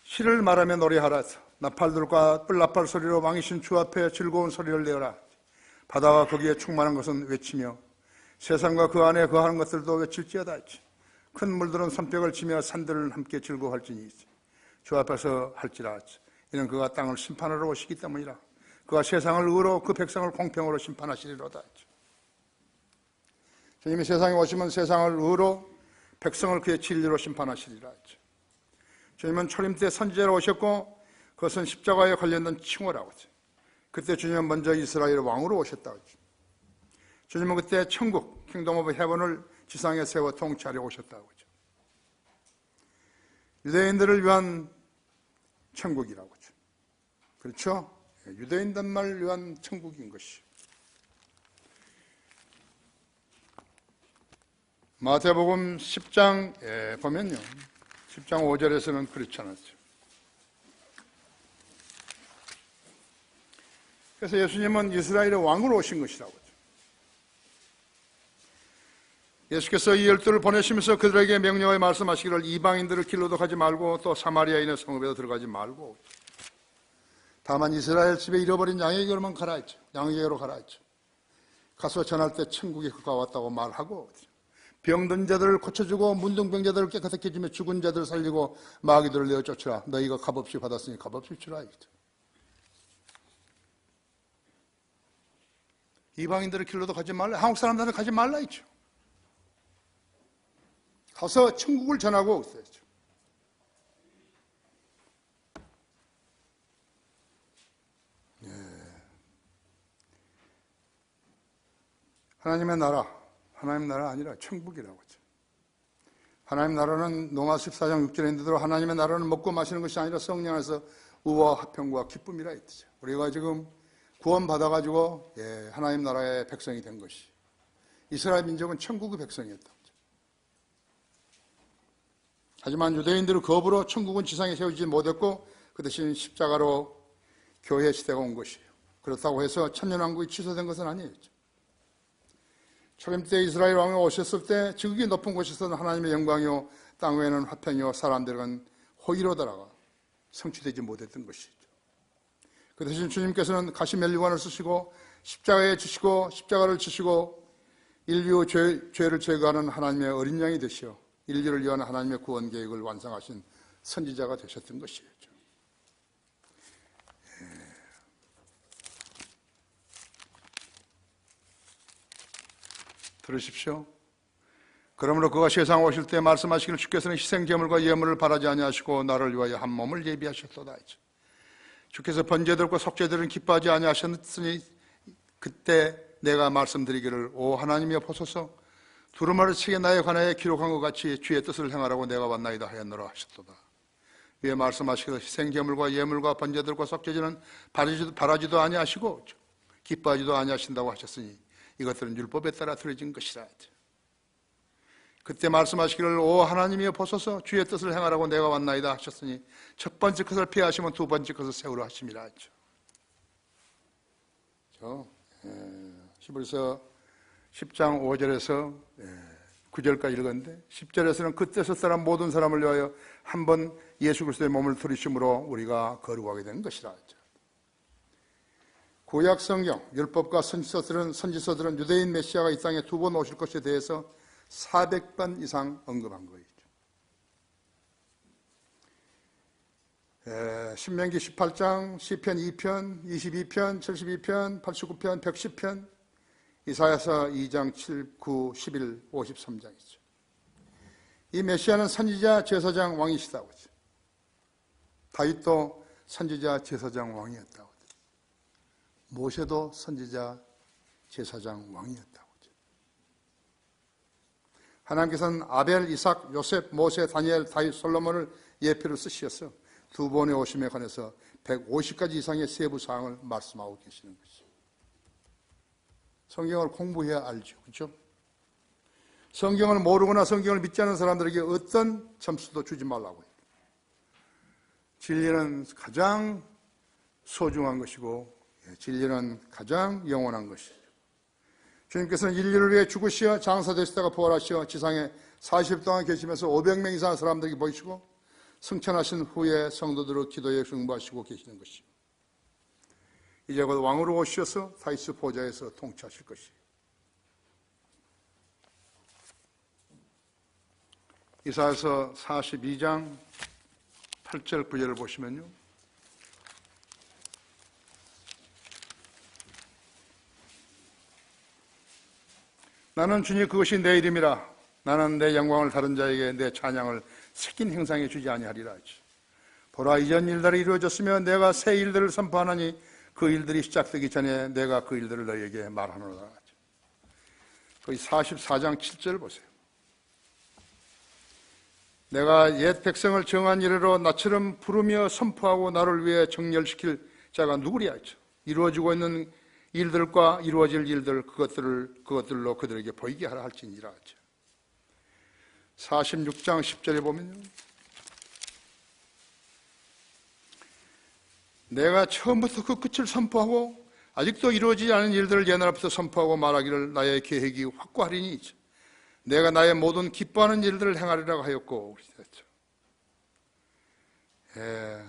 A: 시를 말하며 노래하라. 나팔들과 뿔나팔 소리로 왕이신 주 앞에 즐거운 소리를 내어라. 바다와 거기에 충만한 것은 외치며 세상과 그 안에 거하는 것들도 외칠지어다. 큰 물들은 손뼉을 치며 산들은 함께 즐거워할지니 주 앞에서 할지라. 이는 그가 땅을 심판하러 오시기 때문이라. 그가 세상을 의로 그 백성을 공평으로 심판하시리로다. 주님이 세상에 오시면 세상을 의로 백성을 그의 진리로 심판하시리라. 주님은 초림 때 선지자로 오셨고 그것은 십자가에 관련된 칭호라고 하죠. 그때 주님은 먼저 이스라엘 왕으로 오셨다고 하죠. 주님은 그때 천국, 킹덤 오브 헤븐을 지상에 세워 통치하려 오셨다고 하죠. 유대인들을 위한 천국이라고 하죠. 그렇죠? 유대인들만 위한 천국인 것이죠. 마태복음 10장에 보면요. 10장 5절에서는 그렇지 않았죠. 그래서 예수님은 이스라엘의 왕으로 오신 것이라고 하죠. 예수께서 이 12를 보내시면서 그들에게 명령하여 말씀하시기를 이방인들을 길로도 가지 말고 또 사마리아인의 성읍에도 들어가지 말고 다만 이스라엘 집에 잃어버린 양에게로만 가라 했죠. 양에게로 가라 했죠. 가서 전할 때 천국이 가까웠다고 말하고 병든 자들을 고쳐주고 문둥병자들을 깨끗하게 해주며 죽은 자들을 살리고 마귀들을 내어 쫓으라. 너희가 값없이 받았으니 값없이 주라 했죠. 이방인들의 길로도 가지 말라. 한국 사람들은 가지 말라 했죠. 가서 천국을 전하고 있어야죠. 하나님의 나라 아니라 천국이라고 하죠. 하나님의 나라는 로마 14장 6절에 있는 대로 하나님의 나라는 먹고 마시는 것이 아니라 성령 안에서 의와 화평과 기쁨이라 했죠. 우리가 지금 구원 받아가지고 하나님 나라의 백성이 된 것이 이스라엘 민족은 천국의 백성이었다. 하지만 유대인들은 거부로 천국은 지상에 세우지 못했고 그 대신 십자가로 교회 시대가 온 것이에요. 그렇다고 해서 천년왕국이 취소된 것은 아니에요. 초림 때 이스라엘 왕이 오셨을 때 지극히 높은 곳에서는 하나님의 영광이요 땅 위에는 화평이요 사람들은 호의로다가 성취되지 못했던 것이죠. 그 대신 주님께서는 가시멜리관을 쓰시고 십자가에 지시고 십자가를 지시고 인류 죄를 제거하는 하나님의 어린 양이 되시어 인류를 위한 하나님의 구원 계획을 완성하신 선지자가 되셨던 것이죠. 들으십시오. 그러므로 그가 세상 오실 때 말씀하시기를 주께서는 희생제물과 예물을 바라지 아니하시고 나를 위하여 한 몸을 예비하셨도다. 주께서 번제들과 속죄들은 기뻐하지 아니하셨으니 그때 내가 말씀드리기를 오 하나님이여 보소서 두루마리 책에 나에 관하여 기록한 것 같이 주의 뜻을 행하라고 내가 왔나이다 하였노라 하셨도다. 위에 말씀하시기를 희생제물과 예물과 번제들과 속죄제는 바라지도 아니하시고 기뻐하지도 아니하신다고 하셨으니 이것들은 율법에 따라 드려진 것이라. 그때 말씀하시기를 오 하나님이여 보소서 주의 뜻을 행하라고 내가 왔나이다 하셨으니 첫 번째 것을 피하시면 두 번째 것을 세우라 하심이라 했죠. 히브리서 10장 5절에서 9절까지 읽었는데 10절에서는 그때서 따른 모든 사람을 위하여 한 번 예수 그리스도의 몸을 들이심으로 우리가 거룩하게 된 것이라 했죠. 구약 성경, 율법과 선지서들은 유대인 메시아가 이 땅에 두 번 오실 것에 대해서 400번 이상 언급한 거예요. 신명기 18장, 시편 2편, 22편, 72편, 89편, 110편, 이사야서 2장 7, 9, 11, 53장이죠. 이 메시아는 선지자, 제사장, 왕이시다고 하죠. 다윗도 선지자, 제사장, 왕이었다고 하죠. 모세도 선지자, 제사장, 왕이었다고 하죠. 하나님께서는 아벨, 이삭, 요셉, 모세, 다니엘, 다윗, 솔로몬을 예표로 쓰셔서 두 번의 오심에 관해서 150가지 이상의 세부 사항을 말씀하고 계시는 것이죠. 성경을 공부해야 알죠. 그렇죠? 성경을 모르거나 성경을 믿지 않는 사람들에게 어떤 점수도 주지 말라고 해요. 진리는 가장 소중한 것이고 진리는 가장 영원한 것이죠. 주님께서는 인류를 위해 죽으시어 장사되시다가 부활하시어 지상에 40일 동안 계시면서 500명 이상의 사람들에게 보이시고 승천하신 후에 성도들의 기도에 응답하시고 계시는 것이죠. 이제 곧 왕으로 오셔서 다윗의 보좌에서 통치하실 것이에요. 이사야서 42장 8절 9절을 보시면요. 나는 주님 그것이 내 이름이라. 나는 내 영광을 다른 자에게 내 찬양을 새긴 행상에 주지 아니하리라 하지. 보라 이전 일들이 이루어졌으며 내가 새 일들을 선포하나니 그 일들이 시작되기 전에 내가 그 일들을 너희에게 말하노라 하지. 거기 44장 7절 보세요. 내가 옛 백성을 정한 이래로 나처럼 부르며 선포하고 나를 위해 정렬시킬 자가 누구랴 하죠. 이루어지고 있는 일들과 이루어질 일들 그것들로 그들에게 보이게 하라 할지니라 하죠. 46장 10절에 보면요. 내가 처음부터 그 끝을 선포하고 아직도 이루어지지 않은 일들을 옛날 앞에서 선포하고 말하기를 나의 계획이 확고하리니 내가 나의 모든 기뻐하는 일들을 행하리라고 하였고,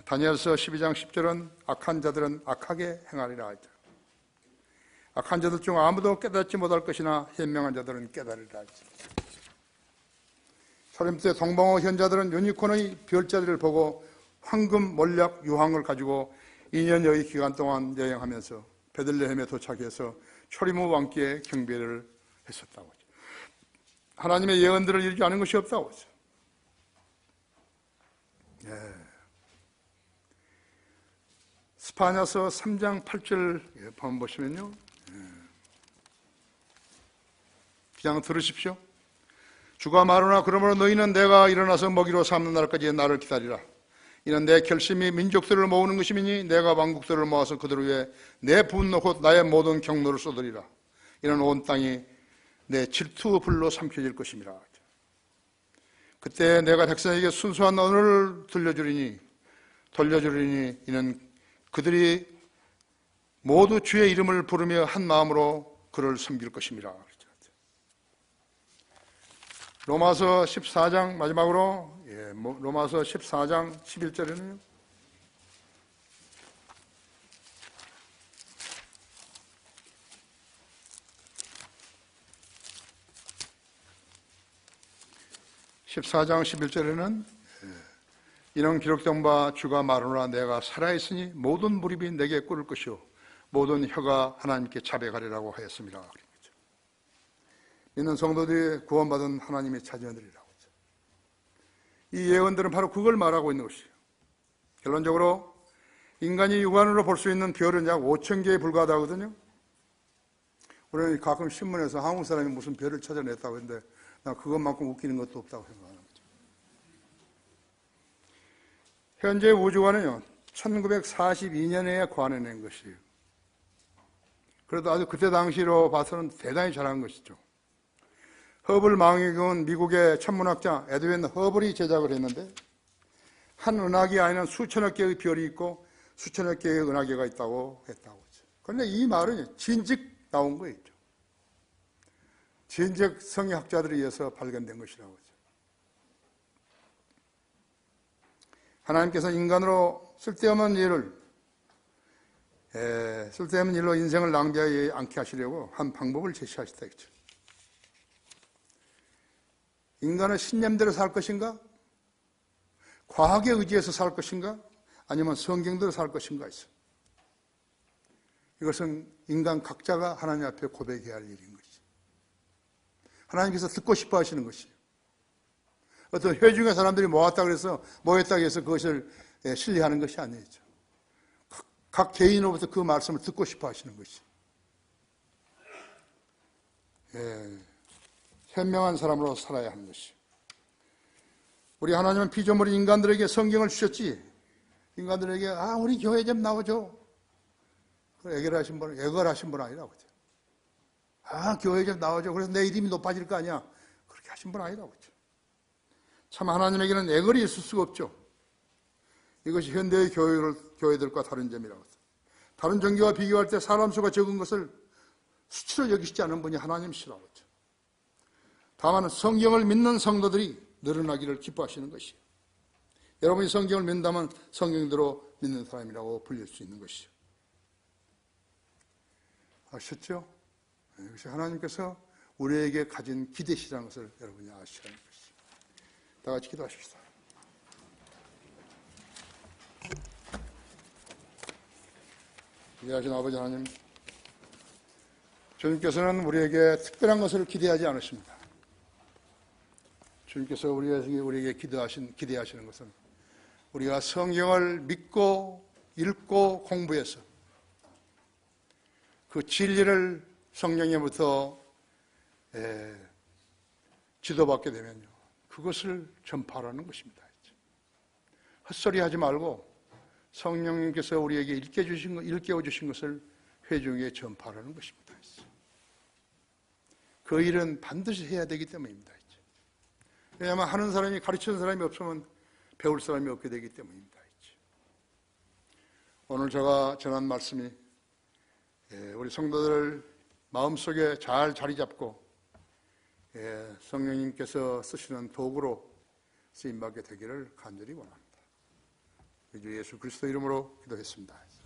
A: 다니엘서 12장 10절은 악한 자들은 악하게 행하리라 하죠. 악한 자들 중 아무도 깨닫지 못할 것이나 현명한 자들은 깨달으리라 하죠. 소림때 동방어 현자들은 유니콘의 별자리를 보고 황금, 몰약, 유황을 가지고 2년여의 기간 동안 여행하면서 베들레헴에 도착해서 초리무 왕께 경배를 했었다고 하죠. 하나님의 예언들을 이루지 않은 것이 없다고 하죠. 스파냐서 3장 8절 한번 보시면요, 그냥 들으십시오. 주가 말하노라. 그러므로 너희는 내가 일어나서 먹이로 삼는 날까지 나를 기다리라. 이는 내 결심이 민족들을 모으는 것이니 내가 왕국들을 모아서 그들 위에 내 분노 곧 나의 모든 경노를 쏟으리라. 이는 온 땅이 내 질투 불로 삼켜질 것임이라. 그때 내가 백성에게 순수한 언어를 돌려주리니 이는 그들이 모두 주의 이름을 부르며 한 마음으로 그를 섬길 것임이라. 로마서 14장 마지막으로, 로마서 14장 11절에는요, 이는 기록된 바 주가 말하노라. 내가 살아있으니 모든 무릎이 내게 꿇을 것이요 모든 혀가 하나님께 자백하리라고 하였습니다. 믿는 성도들이 구원받은 하나님의 자녀들이라고 하죠. 이 예언들은 바로 그걸 말하고 있는 것이에요. 결론적으로 인간이 육안으로 볼 수 있는 별은 약 5천 개에 불과하다거든요. 우리는 가끔 신문에서 한국 사람이 무슨 별을 찾아냈다고 했는데 나 그것만큼 웃기는 것도 없다고 생각하는 거죠. 현재 우주관은요 1942년에 관해낸 것이에요. 그래도 아주 그때 당시로 봐서는 대단히 잘한 것이죠. 허블 망원경은 미국의 천문학자 에드윈 허블이 제작을 했는데 한 은하계 안에는 수천억 개의 별이 있고 수천억 개의 은하계가 있다고 했다고 하죠. 그런데 이 말은 진즉 나온 거예요. 진즉 성의학자들에 의해서 발견된 것이라고 하죠. 하나님께서 인간으로 쓸데없는 일로 인생을 낭비하지 않게 하시려고 한 방법을 제시하셨다 했죠. 인간은 신념대로 살 것인가? 과학에 의지해서 살 것인가? 아니면 성경대로 살 것인가 있어. 이것은 인간 각자가 하나님 앞에 고백해야 할 일인 것이죠. 하나님께서 듣고 싶어 하시는 것이에요. 어떤 회중의 사람들이 모였다고 해서 그것을 신뢰하는 것이 아니죠. 각 개인으로부터 그 말씀을 듣고 싶어 하시는 것이죠. 현명한 사람으로 살아야 하는 것이요. 우리 하나님은 피조물인 인간들에게 성경을 주셨지, 인간들에게 우리 교회 좀 나오죠. 애걸하신 분 아니라고 하죠. 교회 좀 나오죠. 그래서 내 이름이 높아질 거 아니야. 그렇게 하신 분 아니라고 하죠. 참 하나님에게는 애걸이 있을 수가 없죠. 이것이 현대의 교회들과 다른 점이라고 하죠. 다른 종교와 비교할 때 사람 수가 적은 것을 수치로 여기시지 않은 분이 하나님이시라고 하죠. 다만 성경을 믿는 성도들이 늘어나기를 기뻐하시는 것이에요. 여러분이 성경을 믿는다면 성경대로 믿는 사람이라고 불릴 수 있는 것이죠. 아셨죠? 이것이 하나님께서 우리에게 가진 기대시라는 것을 여러분이 아시라는 것이죠. 다 같이 기도하십시다. 위대하신 아버지 하나님, 주님께서는 우리에게 특별한 것을 기대하지 않으십니다. 주님께서 우리에게 기대하시는 것은 우리가 성경을 믿고 읽고 공부해서 그 진리를 성령으로부터 지도받게 되면요, 그것을 전파하라는 것입니다. 헛소리 하지 말고 성령님께서 우리에게 일깨워 주신 것을 회중에 전파하라는 것입니다. 그 일은 반드시 해야 되기 때문입니다. 왜냐하면 하는 사람이, 가르치는 사람이 없으면 배울 사람이 없게 되기 때문입니다. 오늘 제가 전한 말씀이 우리 성도들 마음속에 잘 자리 잡고 성령님께서 쓰시는 도구로 쓰임받게 되기를 간절히 원합니다. 우리 주 예수 그리스도 이름으로 기도했습니다.